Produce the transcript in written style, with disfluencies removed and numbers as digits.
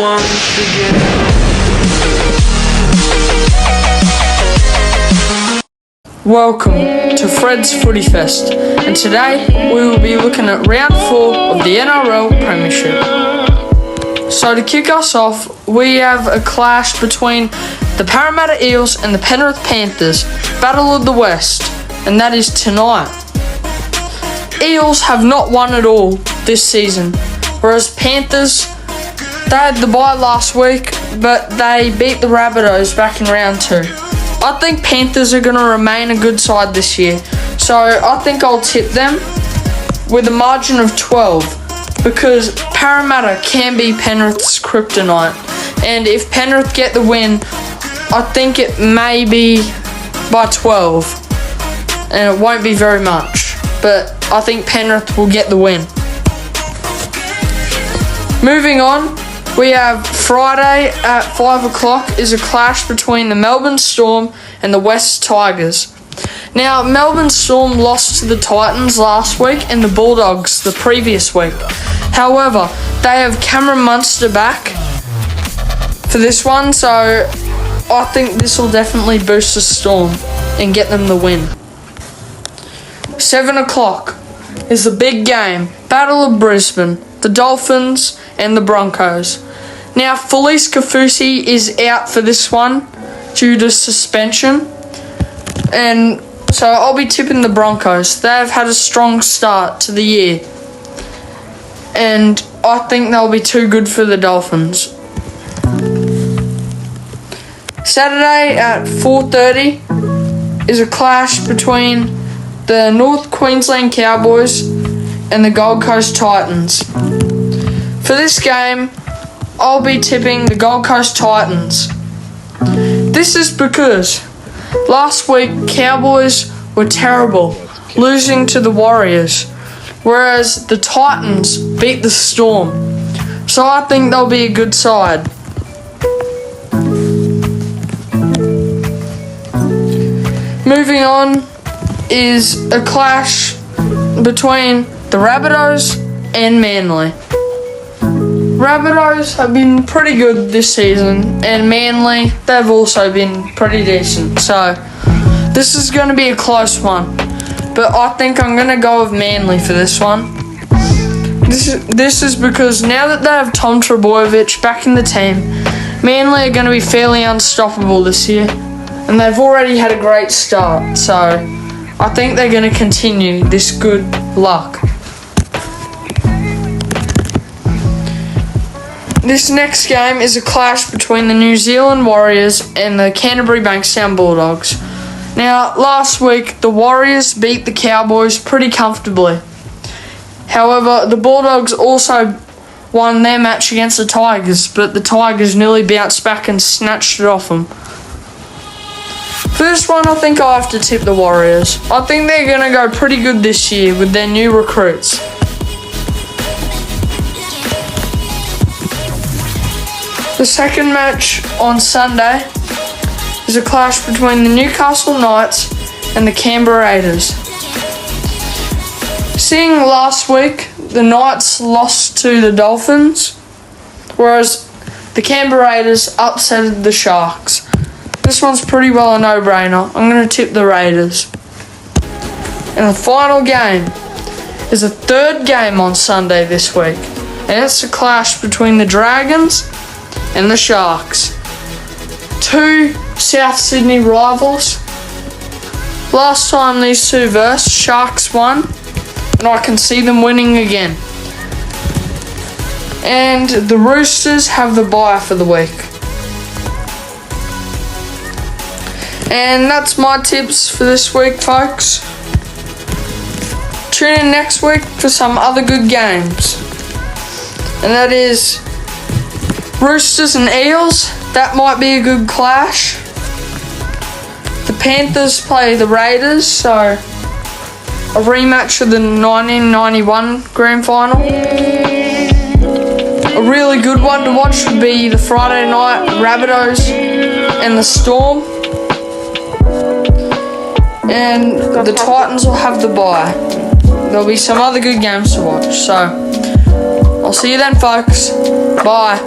once again. Welcome to Fred's Footy Fest, and today we will be looking at round 4 of the NRL Premiership. So to kick us off, we have a clash between the Parramatta Eels and the Penrith Panthers, Battle of the West, and that is tonight. Eels have not won at all this season, whereas Panthers, they had the bye last week, but they beat the Rabbitohs back in round 2. I think Panthers are going to remain a good side this year, so I think I'll tip them with a margin of 12, because Parramatta can be Penrith's kryptonite, and if Penrith get the win, I think it may be by 12, and it won't be very much, but I think Penrith will get the win. Moving on, we have Friday at 5 o'clock is a clash between the Melbourne Storm and the West Tigers. Now, Melbourne Storm lost to the Titans last week and the Bulldogs the previous week. However, they have Cameron Munster back for this one, so I think this will definitely boost the Storm and get them the win. 7 o'clock is the big game, Battle of Brisbane, the Dolphins and the Broncos. Now, Felice Kafusi is out for this one due to suspension, and so I'll be tipping the Broncos. They have had a strong start to the year, and I think they'll be too good for the Dolphins. Saturday at 4:30 is a clash between the North Queensland Cowboys and the Gold Coast Titans. For this game, I'll be tipping the Gold Coast Titans. This is because last week Cowboys were terrible, losing to the Warriors, whereas the Titans beat the Storm. So I think they'll be a good side. Moving on is a clash between the Rabbitohs and Manly. Rabbitohs have been pretty good this season, and Manly, they've also been pretty decent. So this is going to be a close one, but I think I'm going to go with Manly for this one. This is because now that they have Tom Trbojevic back in the team, Manly are going to be fairly unstoppable this year, and they've already had a great start. So I think they're going to continue this good luck. This next game is a clash between the New Zealand Warriors and the Canterbury Bankstown Bulldogs. Now, last week, the Warriors beat the Cowboys pretty comfortably. However, the Bulldogs also won their match against the Tigers, but the Tigers nearly bounced back and snatched it off them. For this one, I think I'll have to tip the Warriors. I think they're going to go pretty good this year with their new recruits. The second match on Sunday is a clash between the Newcastle Knights and the Canberra Raiders. Seeing last week, the Knights lost to the Dolphins, whereas the Canberra Raiders upset the Sharks. This one's pretty well a no-brainer. I'm going to tip the Raiders. And the final game is a third game on Sunday this week, and it's a clash between the Dragons and the Sharks. Two South Sydney rivals. Last time these two versed, Sharks won, and I can see them winning again. And the Roosters have the bye for the week. And that's my tips for this week, folks. Tune in next week for some other good games. And that is Roosters and Eels. That might be a good clash. The Panthers play the Raiders, so a rematch of the 1991 Grand Final. A really good one to watch would be the Friday night Rabbitohs and the Storm. And the Titans will have the bye. There'll be some other good games to watch. So, I'll see you then, folks. Bye.